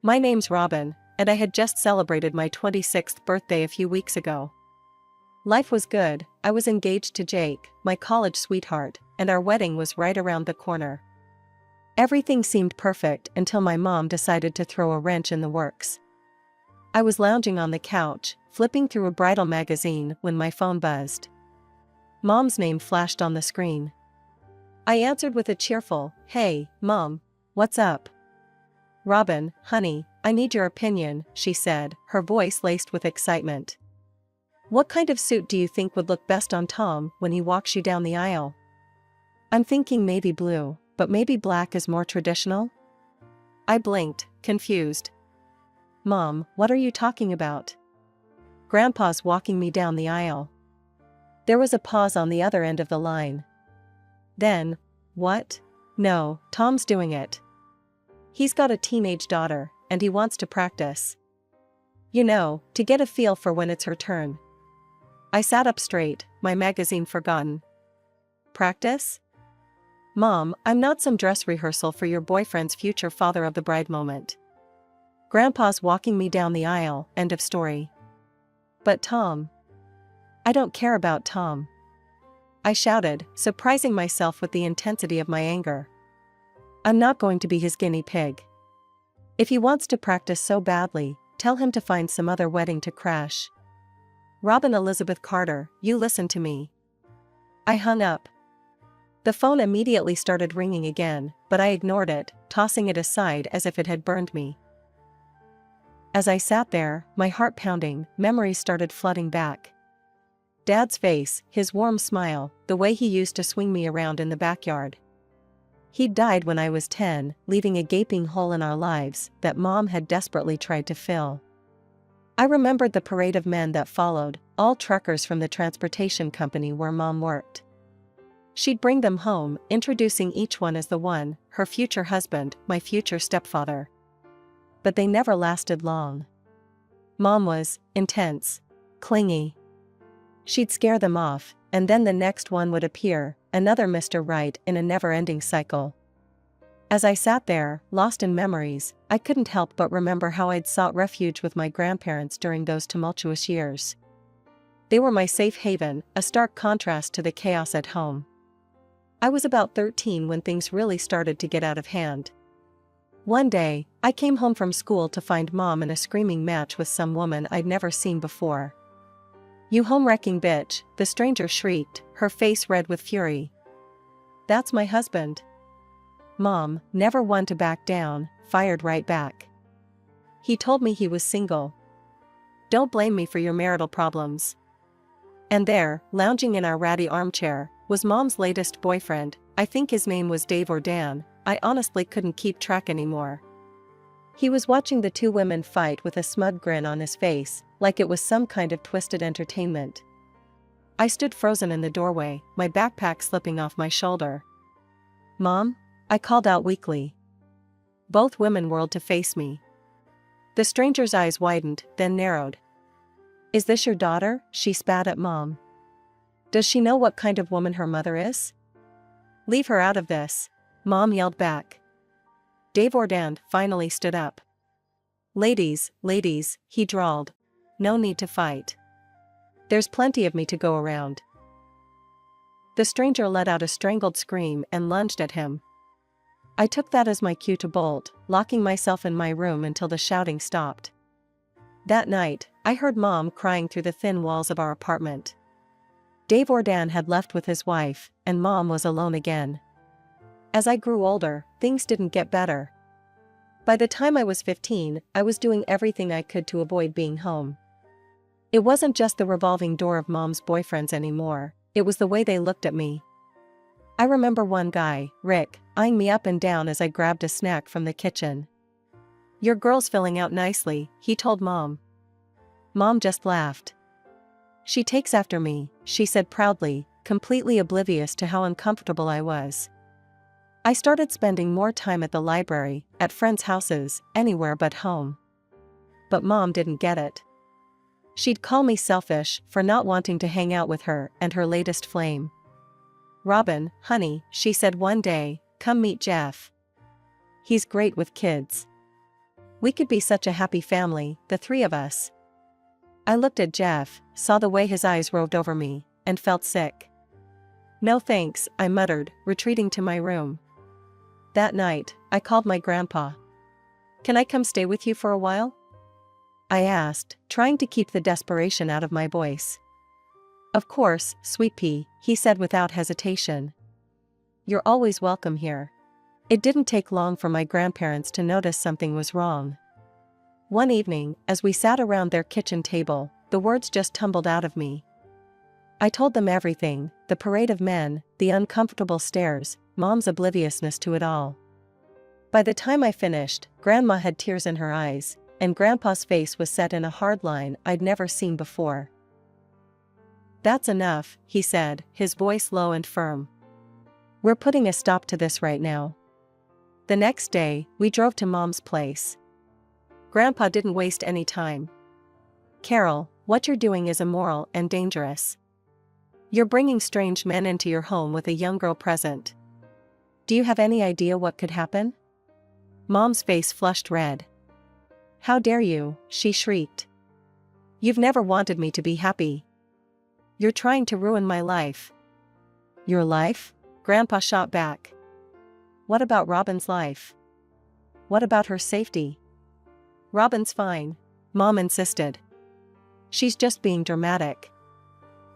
My name's Robin, and I had just celebrated my 26th birthday a few weeks ago. Life was good. I was engaged to Jake, my college sweetheart, and our wedding was right around the corner. Everything seemed perfect until my mom decided to throw a wrench in the works. I was lounging on the couch, flipping through a bridal magazine when my phone buzzed. Mom's name flashed on the screen. I answered with a cheerful, "Hey, Mom, what's up?" "Robin, honey, I need your opinion," she said, her voice laced with excitement. "What kind of suit do you think would look best on Tom when he walks you down the aisle?" "I'm thinking maybe blue, but maybe black is more traditional?" I blinked, confused. "Mom, what are you talking about?" "Grandpa's walking me down the aisle." There was a pause on the other end of the line. Then, "What?" "No, Tom's doing it. He's got a teenage daughter, and he wants to practice. You know, to get a feel for when it's her turn." I sat up straight, my magazine forgotten. "Practice?" "Mom, I'm not some dress rehearsal for your boyfriend's future father of the bride moment. Grandpa's walking me down the aisle, end of story." "But Tom." "I don't care about Tom," I shouted, surprising myself with the intensity of my anger. "I'm not going to be his guinea pig. If he wants to practice so badly, tell him to find some other wedding to crash." "Robin Elizabeth Carter, you listen to me." I hung up. The phone immediately started ringing again, but I ignored it, tossing it aside as if it had burned me. As I sat there, my heart pounding, memories started flooding back. Dad's face, his warm smile, the way he used to swing me around in the backyard. He'd died when I was 10, leaving a gaping hole in our lives that Mom had desperately tried to fill. I remembered the parade of men that followed, all truckers from the transportation company where Mom worked. She'd bring them home, introducing each one as the one, her future husband, my future stepfather. But they never lasted long. Mom was intense, clingy. She'd scare them off, and then the next one would appear, another Mr. Right in a never-ending cycle. As I sat there, lost in memories, I couldn't help but remember how I'd sought refuge with my grandparents during those tumultuous years. They were my safe haven, a stark contrast to the chaos at home. I was about 13 when things really started to get out of hand. One day, I came home from school to find Mom in a screaming match with some woman I'd never seen before. "You home-wrecking bitch," the stranger shrieked, her face red with fury. "That's my husband." Mom, never one to back down, fired right back. "He told me he was single. Don't blame me for your marital problems." And there, lounging in our ratty armchair, was Mom's latest boyfriend. I think his name was Dave or Dan, I honestly couldn't keep track anymore. He was watching the two women fight with a smug grin on his face, like it was some kind of twisted entertainment. I stood frozen in the doorway, my backpack slipping off my shoulder. "Mom?" I called out weakly. Both women whirled to face me. The stranger's eyes widened, then narrowed. "Is this your daughter?" she spat at Mom. "Does she know what kind of woman her mother is?" "Leave her out of this," Mom yelled back. Dave Ordand finally stood up. Ladies, he drawled. "No need to fight. There's plenty of me to go around." The stranger let out a strangled scream and lunged at him. I took that as my cue to bolt, locking myself in my room until the shouting stopped. That night, I heard Mom crying through the thin walls of our apartment. Dave Ordan had left with his wife, and Mom was alone again. As I grew older, things didn't get better. By the time I was 15, I was doing everything I could to avoid being home. It wasn't just the revolving door of Mom's boyfriends anymore, it was the way they looked at me. I remember one guy, Rick, eyeing me up and down as I grabbed a snack from the kitchen. "Your girl's filling out nicely," he told Mom. Mom just laughed. "She takes after me," she said proudly, completely oblivious to how uncomfortable I was. I started spending more time at the library, at friends' houses, anywhere but home. But Mom didn't get it. She'd call me selfish for not wanting to hang out with her and her latest flame. "Robin, honey," she said one day, "come meet Jeff. He's great with kids." We could be such a happy family, the three of us. I looked at Jeff, saw the way his eyes roved over me, and felt sick. No thanks, I muttered, retreating to my room. That night, I called my grandpa. Can I come stay with you for a while? I asked, trying to keep the desperation out of my voice. Of course, sweet pea, he said without hesitation. You're always welcome here. It didn't take long for my grandparents to notice something was wrong. One evening, as we sat around their kitchen table, the words just tumbled out of me. I told them everything, the parade of men, the uncomfortable stares, Mom's obliviousness to it all. By the time I finished, Grandma had tears in her eyes, and Grandpa's face was set in a hard line I'd never seen before. That's enough, he said, his voice low and firm. We're putting a stop to this right now. The next day, we drove to Mom's place. Grandpa didn't waste any time. Carol, what you're doing is immoral and dangerous. You're bringing strange men into your home with a young girl present. Do you have any idea what could happen? Mom's face flushed red. How dare you, she shrieked. You've never wanted me to be happy. You're trying to ruin my life. Your life? Grandpa shot back. What about Robin's life? What about her safety? Robin's fine, Mom insisted. She's just being dramatic.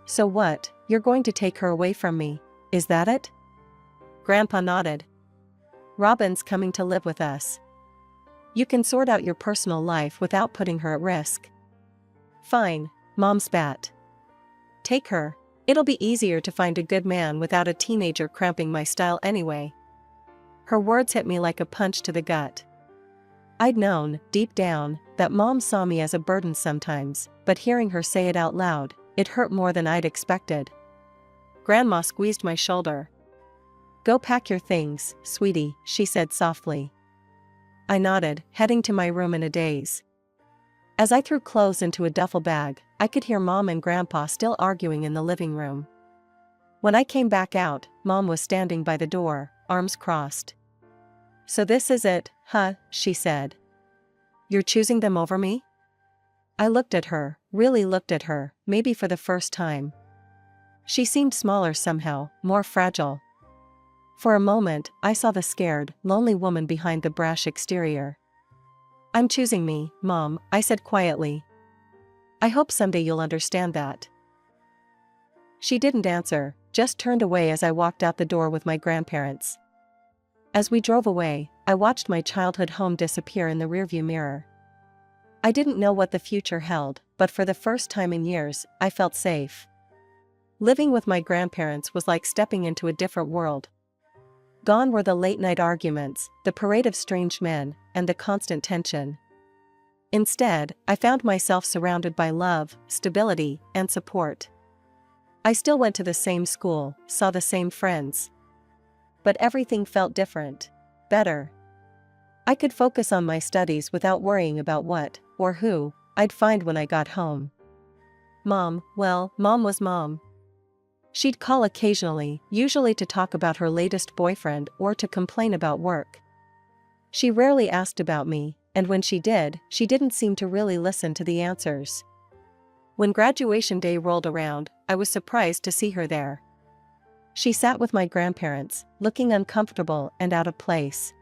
So what, you're going to take her away from me, is that it? Grandpa nodded. Robin's coming to live with us. You can sort out your personal life without putting her at risk. Fine, Mom spat. Take her. It'll be easier to find a good man without a teenager cramping my style anyway. Her words hit me like a punch to the gut. I'd known, deep down, that Mom saw me as a burden sometimes, but hearing her say it out loud, it hurt more than I'd expected. Grandma squeezed my shoulder. Go pack your things, sweetie, she said softly. I nodded, heading to my room in a daze. As I threw clothes into a duffel bag, I could hear Mom and Grandpa still arguing in the living room. When I came back out, Mom was standing by the door, arms crossed. So this is it, huh, she said. You're choosing them over me? I looked at her, really looked at her, maybe for the first time. She seemed smaller somehow, more fragile. For a moment, I saw the scared, lonely woman behind the brash exterior. I'm choosing me, Mom, I said quietly. I hope someday you'll understand that. She didn't answer, just turned away as I walked out the door with my grandparents. As we drove away, I watched my childhood home disappear in the rearview mirror. I didn't know what the future held, but for the first time in years, I felt safe. Living with my grandparents was like stepping into a different world. Gone were the late-night arguments, the parade of strange men, and the constant tension. Instead, I found myself surrounded by love, stability, and support. I still went to the same school, saw the same friends. But everything felt different, better. I could focus on my studies without worrying about what, or who, I'd find when I got home. Mom was Mom. She'd call occasionally, usually to talk about her latest boyfriend or to complain about work. She rarely asked about me, and when she did, she didn't seem to really listen to the answers. When graduation day rolled around, I was surprised to see her there. She sat with my grandparents, looking uncomfortable and out of place.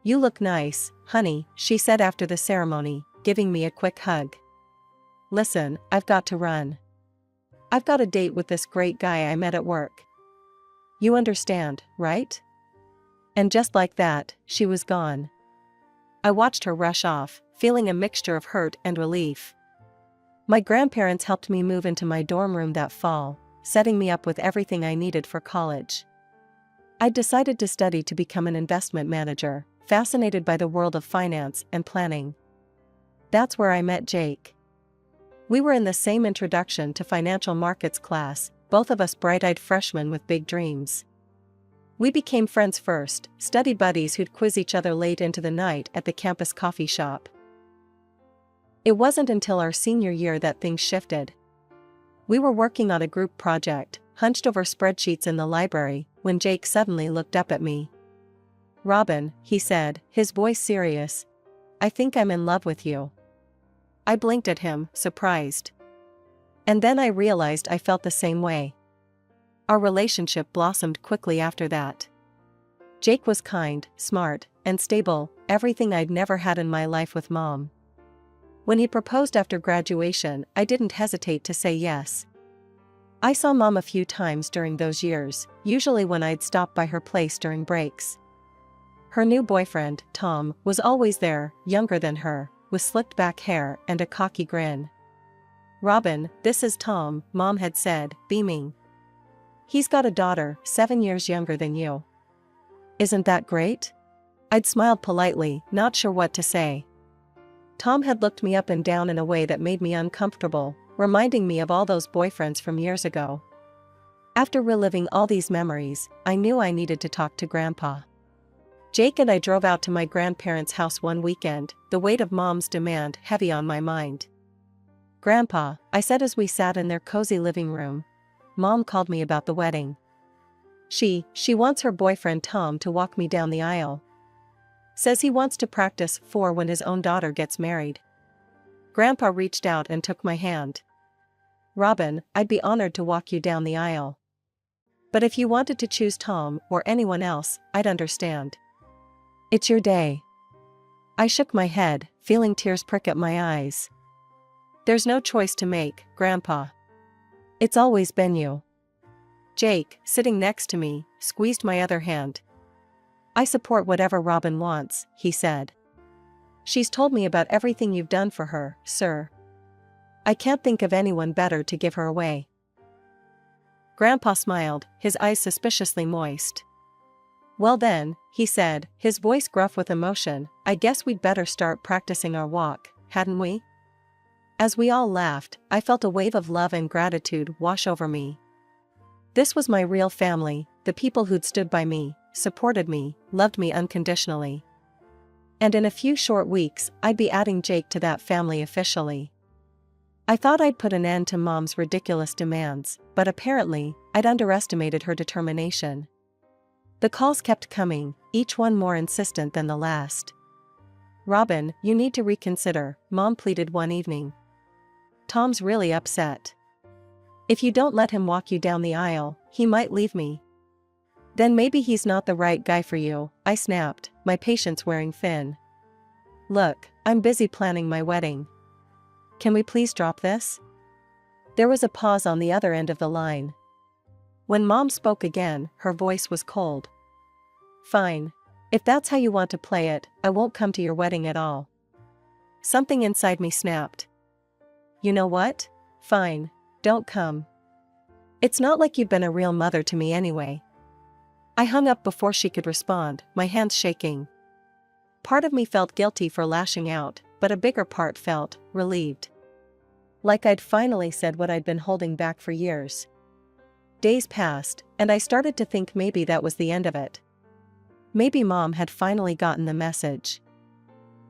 You look nice, honey, she said after the ceremony, giving me a quick hug. Listen, I've got to run. I've got a date with this great guy I met at work. You understand, right? And just like that, she was gone. I watched her rush off, feeling a mixture of hurt and relief. My grandparents helped me move into my dorm room that fall, setting me up with everything I needed for college. I'd decided to study to become an investment manager, fascinated by the world of finance and planning. That's where I met Jake. We were in the same introduction to financial markets class, both of us bright-eyed freshmen with big dreams. We became friends first, study buddies who'd quiz each other late into the night at the campus coffee shop. It wasn't until our senior year that things shifted. We were working on a group project, hunched over spreadsheets in the library, when Jake suddenly looked up at me. Robin, he said, his voice serious. I think I'm in love with you." I blinked at him, surprised. And then I realized I felt the same way. Our relationship blossomed quickly after that. Jake was kind, smart, and stable, everything I'd never had in my life with Mom. When he proposed after graduation, I didn't hesitate to say yes. I saw Mom a few times during those years, usually when I'd stop by her place during breaks. Her new boyfriend, Tom, was always there, younger than her, with slicked back hair and a cocky grin. "Robin, this is Tom," Mom had said, beaming. "He's got a daughter, 7 years younger than you. Isn't that great?" I'd smiled politely, not sure what to say. Tom had looked me up and down in a way that made me uncomfortable, reminding me of all those boyfriends from years ago. After reliving all these memories, I knew I needed to talk to Grandpa. Jake and I drove out to my grandparents' house one weekend, the weight of Mom's demand heavy on my mind. "Grandpa," I said as we sat in their cozy living room, "Mom called me about the wedding. She wants her boyfriend Tom to walk me down the aisle. Says he wants to practice for when his own daughter gets married." Grandpa reached out and took my hand. "Robin, I'd be honored to walk you down the aisle. But if you wanted to choose Tom or anyone else, I'd understand. It's your day." I shook my head, feeling tears prick at my eyes. "There's no choice to make, Grandpa. It's always been you." Jake, sitting next to me, squeezed my other hand. "I support whatever Robin wants," he said. "She's told me about everything you've done for her, sir. I can't think of anyone better to give her away." Grandpa smiled, his eyes suspiciously moist. "Well then," he said, his voice gruff with emotion, "I guess we'd better start practicing our walk, hadn't we?" As we all laughed, I felt a wave of love and gratitude wash over me. This was my real family, the people who'd stood by me, supported me, loved me unconditionally. And in a few short weeks, I'd be adding Jake to that family officially. I thought I'd put an end to Mom's ridiculous demands, but apparently, I'd underestimated her determination. The calls kept coming, each one more insistent than the last. "Robin, you need to reconsider," Mom pleaded one evening. "Tom's really upset. If you don't let him walk you down the aisle, he might leave me." "Then maybe he's not the right guy for you," I snapped, my patience wearing thin. "Look, I'm busy planning my wedding. Can we please drop this?" There was a pause on the other end of the line. When Mom spoke again, her voice was cold. "Fine. If that's how you want to play it, I won't come to your wedding at all." Something inside me snapped. "You know what? Fine. Don't come. It's not like you've been a real mother to me anyway." I hung up before she could respond, my hands shaking. Part of me felt guilty for lashing out, but a bigger part felt relieved. Like I'd finally said what I'd been holding back for years. Days passed, and I started to think maybe that was the end of it. Maybe Mom had finally gotten the message.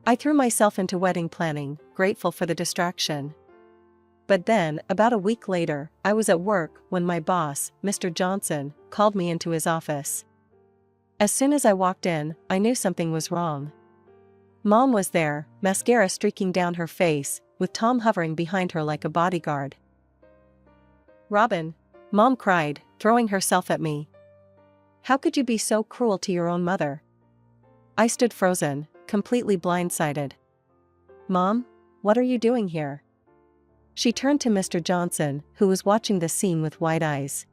I threw myself into wedding planning, grateful for the distraction. But then, about a week later, I was at work when my boss, Mr. Johnson, called me into his office. As soon as I walked in, I knew something was wrong. Mom was there, mascara streaking down her face, with Tom hovering behind her like a bodyguard. "Robin," Mom cried, throwing herself at me. "How could you be so cruel to your own mother?" I stood frozen, completely blindsided. "Mom, what are you doing here?" She turned to Mr. Johnson, who was watching the scene with wide eyes.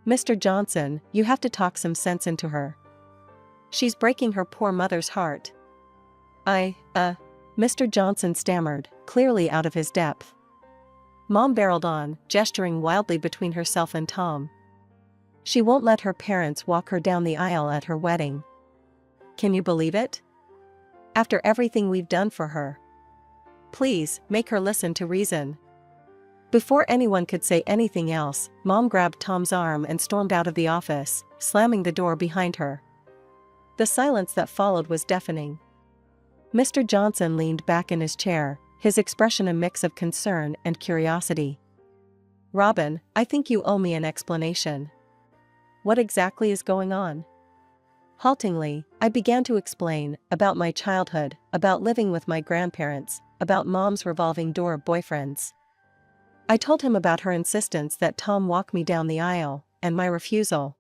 "Mr. Johnson, you have to talk some sense into her. She's breaking her poor mother's heart." Mr. Johnson stammered, clearly out of his depth. Mom barreled on, gesturing wildly between herself and Tom. "She won't let her parents walk her down the aisle at her wedding. Can you believe it? After everything we've done for her. Please, make her listen to reason." Before anyone could say anything else, Mom grabbed Tom's arm and stormed out of the office, slamming the door behind her. The silence that followed was deafening. Mr. Johnson leaned back in his chair, his expression a mix of concern and curiosity. "Robin, I think you owe me an explanation. What exactly is going on?" Haltingly, I began to explain about my childhood, about living with my grandparents, about Mom's revolving door of boyfriends. I told him about her insistence that Tom walk me down the aisle, and my refusal.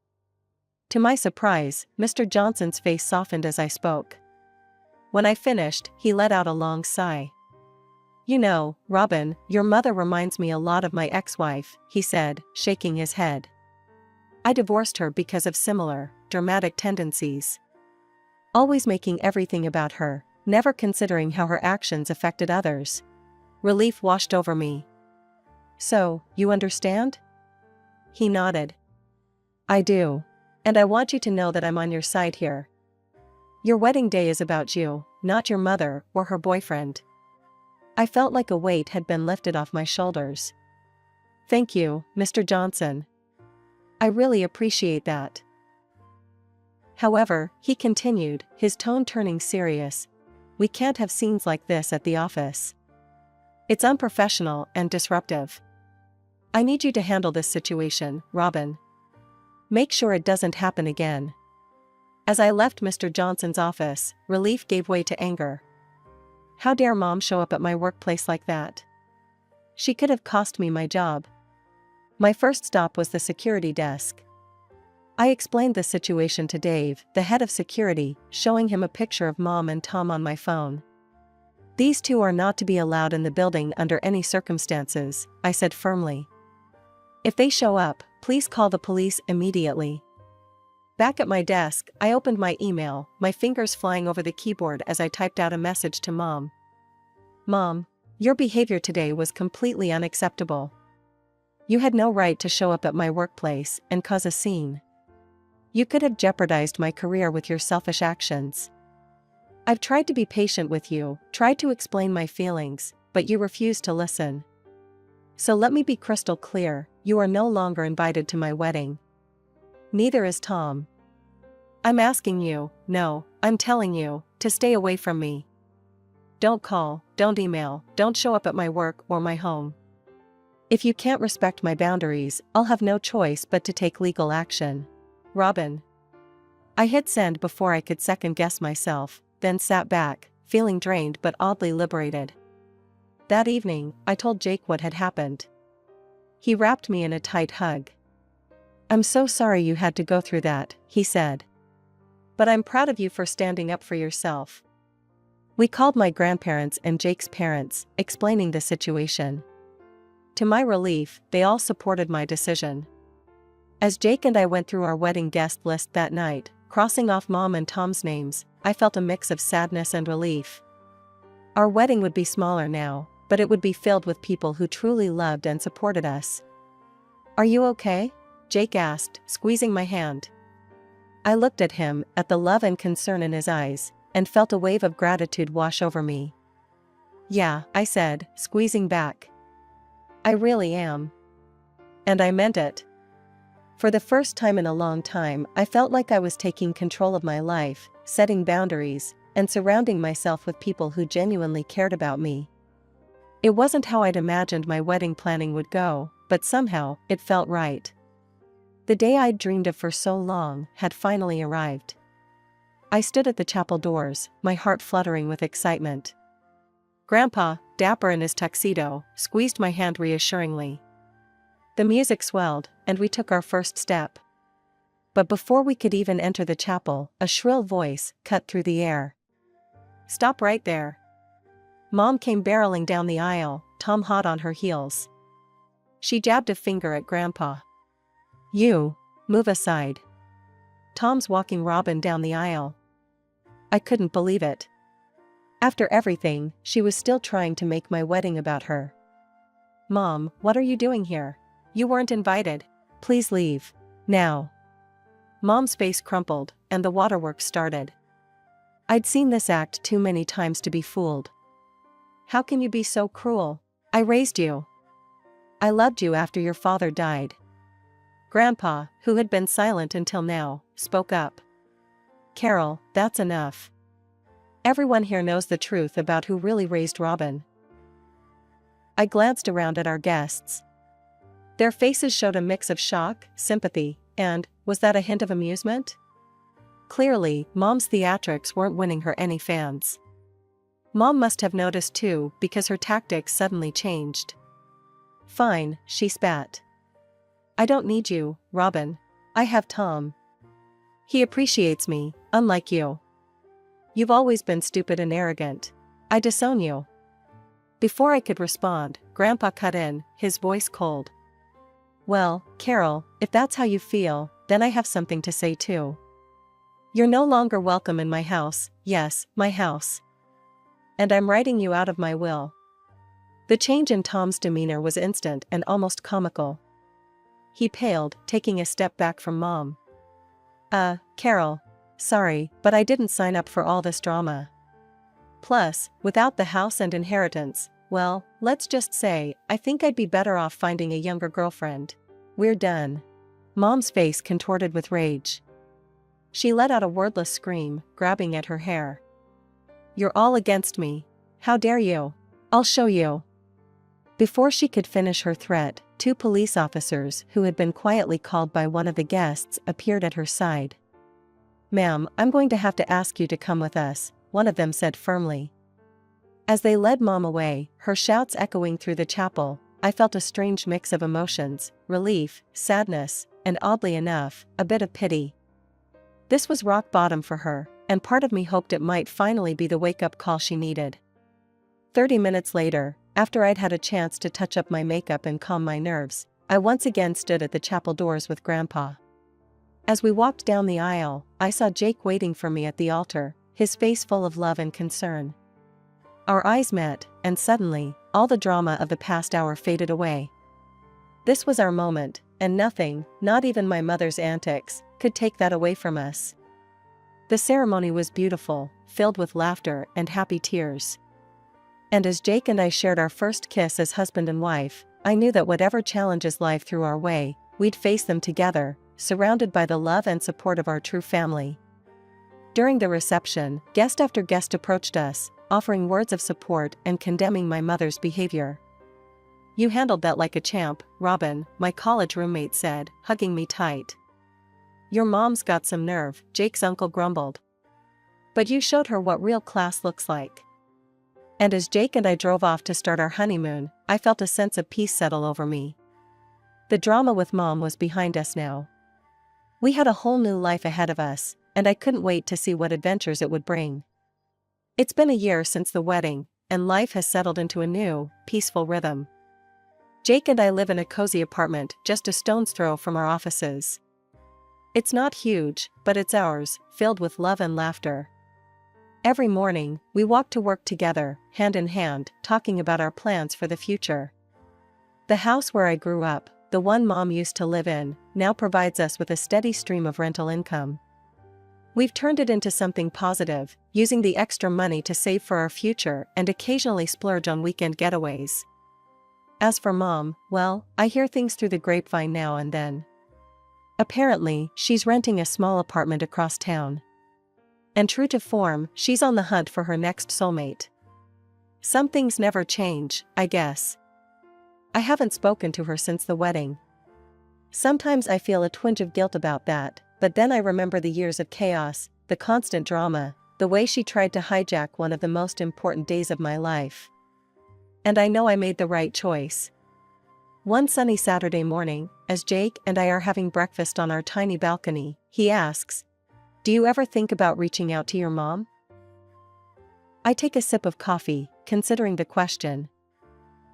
To my surprise, Mr. Johnson's face softened as I spoke. When I finished, he let out a long sigh. "You know, Robin, your mother reminds me a lot of my ex-wife," he said, shaking his head. "I divorced her because of similar, dramatic tendencies. Always making everything about her, never considering how her actions affected others." Relief washed over me. "So, you understand?" He nodded. "I do. And I want you to know that I'm on your side here. Your wedding day is about you, not your mother or her boyfriend." I felt like a weight had been lifted off my shoulders. "Thank you, Mr. Johnson. I really appreciate that." However, he continued, his tone turning serious, "We can't have scenes like this at the office. It's unprofessional and disruptive. I need you to handle this situation, Robin. Make sure it doesn't happen again." As I left Mr. Johnson's office, relief gave way to anger. How dare Mom show up at my workplace like that? She could have cost me my job. My first stop was the security desk. I explained the situation to Dave, the head of security, showing him a picture of Mom and Tom on my phone. "These two are not to be allowed in the building under any circumstances," I said firmly. "If they show up, please call the police immediately." Back at my desk, I opened my email, my fingers flying over the keyboard as I typed out a message to Mom. "Mom, your behavior today was completely unacceptable. You had no right to show up at my workplace and cause a scene. You could have jeopardized my career with your selfish actions. I've tried to be patient with you, tried to explain my feelings, but you refused to listen. So let me be crystal clear, you are no longer invited to my wedding. Neither is Tom. I'm asking you, no, I'm telling you, to stay away from me. Don't call, don't email, don't show up at my work or my home. If you can't respect my boundaries, I'll have no choice but to take legal action. Robin." I hit send before I could second-guess myself, then sat back, feeling drained but oddly liberated. That evening, I told Jake what had happened. He wrapped me in a tight hug. "I'm so sorry you had to go through that," he said. "But I'm proud of you for standing up for yourself." We called my grandparents and Jake's parents, explaining the situation. To my relief, they all supported my decision. As Jake and I went through our wedding guest list that night, crossing off Mom and Tom's names, I felt a mix of sadness and relief. Our wedding would be smaller now, but it would be filled with people who truly loved and supported us. "Are you okay?" Jake asked, squeezing my hand. I looked at him, at the love and concern in his eyes, and felt a wave of gratitude wash over me. "Yeah," I said, squeezing back. "I really am. And I meant it." For the first time in a long time, I felt like I was taking control of my life, setting boundaries, and surrounding myself with people who genuinely cared about me. It wasn't how I'd imagined my wedding planning would go, but somehow, it felt right. The day I'd dreamed of for so long had finally arrived. I stood at the chapel doors, my heart fluttering with excitement. Grandpa, dapper in his tuxedo, squeezed my hand reassuringly. The music swelled, and we took our first step. But before we could even enter the chapel, a shrill voice cut through the air. "Stop right there." Mom came barreling down the aisle, Tom hot on her heels. She jabbed a finger at Grandpa. "You, move aside. Tom's walking Robin down the aisle." I couldn't believe it. After everything, she was still trying to make my wedding about her. "Mom, what are you doing here? You weren't invited. Please leave. Now." Mom's face crumpled, and the waterworks started. I'd seen this act too many times to be fooled. "How can you be so cruel? I raised you. I loved you after your father died." Grandpa, who had been silent until now, spoke up. "Carol, that's enough. Everyone here knows the truth about who really raised Robin." I glanced around at our guests. Their faces showed a mix of shock, sympathy, and, was that a hint of amusement? Clearly, Mom's theatrics weren't winning her any fans. Mom must have noticed too, because her tactics suddenly changed. "Fine," she spat. "I don't need you, Robin. I have Tom. He appreciates me, unlike you. You've always been stupid and arrogant. I disown you." Before I could respond, Grandpa cut in, his voice cold. "Well, Carol, if that's how you feel, then I have something to say too. You're no longer welcome in my house, yes, my house. And I'm writing you out of my will." The change in Tom's demeanor was instant and almost comical. He paled, taking a step back from Mom. Carol. Sorry, but I didn't sign up for all this drama. Plus, without the house and inheritance, well, let's just say, I think I'd be better off finding a younger girlfriend. We're done." Mom's face contorted with rage. She let out a wordless scream, grabbing at her hair. "You're all against me. How dare you? I'll show you." Before she could finish her threat, 2 police officers who had been quietly called by one of the guests appeared at her side. "Ma'am, I'm going to have to ask you to come with us," one of them said firmly. As they led Mom away, her shouts echoing through the chapel, I felt a strange mix of emotions, relief, sadness, and oddly enough, a bit of pity. This was rock bottom for her, and part of me hoped it might finally be the wake-up call she needed. 30 minutes later, after I'd had a chance to touch up my makeup and calm my nerves, I once again stood at the chapel doors with Grandpa. As we walked down the aisle, I saw Jake waiting for me at the altar, his face full of love and concern. Our eyes met, and suddenly, all the drama of the past hour faded away. This was our moment, and nothing, not even my mother's antics, could take that away from us. The ceremony was beautiful, filled with laughter and happy tears. And as Jake and I shared our first kiss as husband and wife, I knew that whatever challenges life threw our way, we'd face them together, surrounded by the love and support of our true family. During the reception, guest after guest approached us, offering words of support and condemning my mother's behavior. "You handled that like a champ, Robin," my college roommate said, hugging me tight. "Your mom's got some nerve," Jake's uncle grumbled. "But you showed her what real class looks like." And as Jake and I drove off to start our honeymoon, I felt a sense of peace settle over me. The drama with Mom was behind us now. We had a whole new life ahead of us, and I couldn't wait to see what adventures it would bring. It's been a year since the wedding, and life has settled into a new, peaceful rhythm. Jake and I live in a cozy apartment just a stone's throw from our offices. It's not huge, but it's ours, filled with love and laughter. Every morning, we walk to work together, hand in hand, talking about our plans for the future. The house where I grew up, the one Mom used to live in, now provides us with a steady stream of rental income. We've turned it into something positive, using the extra money to save for our future and occasionally splurge on weekend getaways. As for Mom, well, I hear things through the grapevine now and then. Apparently, she's renting a small apartment across town. And true to form, she's on the hunt for her next soulmate. Some things never change, I guess. I haven't spoken to her since the wedding. Sometimes I feel a twinge of guilt about that, but then I remember the years of chaos, the constant drama, the way she tried to hijack one of the most important days of my life. And I know I made the right choice. One sunny Saturday morning, as Jake and I are having breakfast on our tiny balcony, he asks, "Do you ever think about reaching out to your mom?" I take a sip of coffee, considering the question.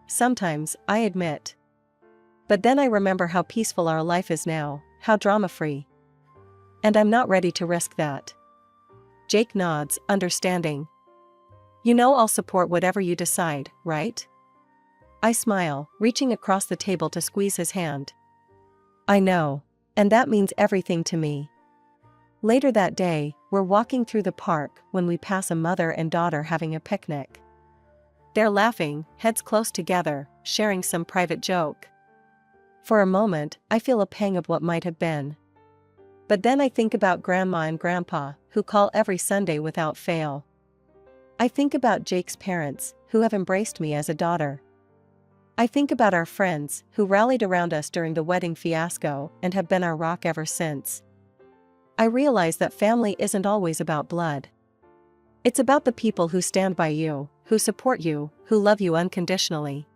Sometimes, I admit. But then I remember how peaceful our life is now, how drama-free. And I'm not ready to risk that. Jake nods, understanding. "You know I'll support whatever you decide, right?" I smile, reaching across the table to squeeze his hand. "I know. And that means everything to me." Later that day, we're walking through the park when we pass a mother and daughter having a picnic. They're laughing, heads close together, sharing some private joke. For a moment, I feel a pang of what might have been. But then I think about Grandma and Grandpa, who call every Sunday without fail. I think about Jake's parents, who have embraced me as a daughter. I think about our friends, who rallied around us during the wedding fiasco and have been our rock ever since. I realize that family isn't always about blood. It's about the people who stand by you, who support you, who love you unconditionally.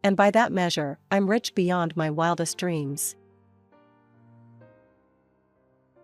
And by that measure, I'm rich beyond my wildest dreams.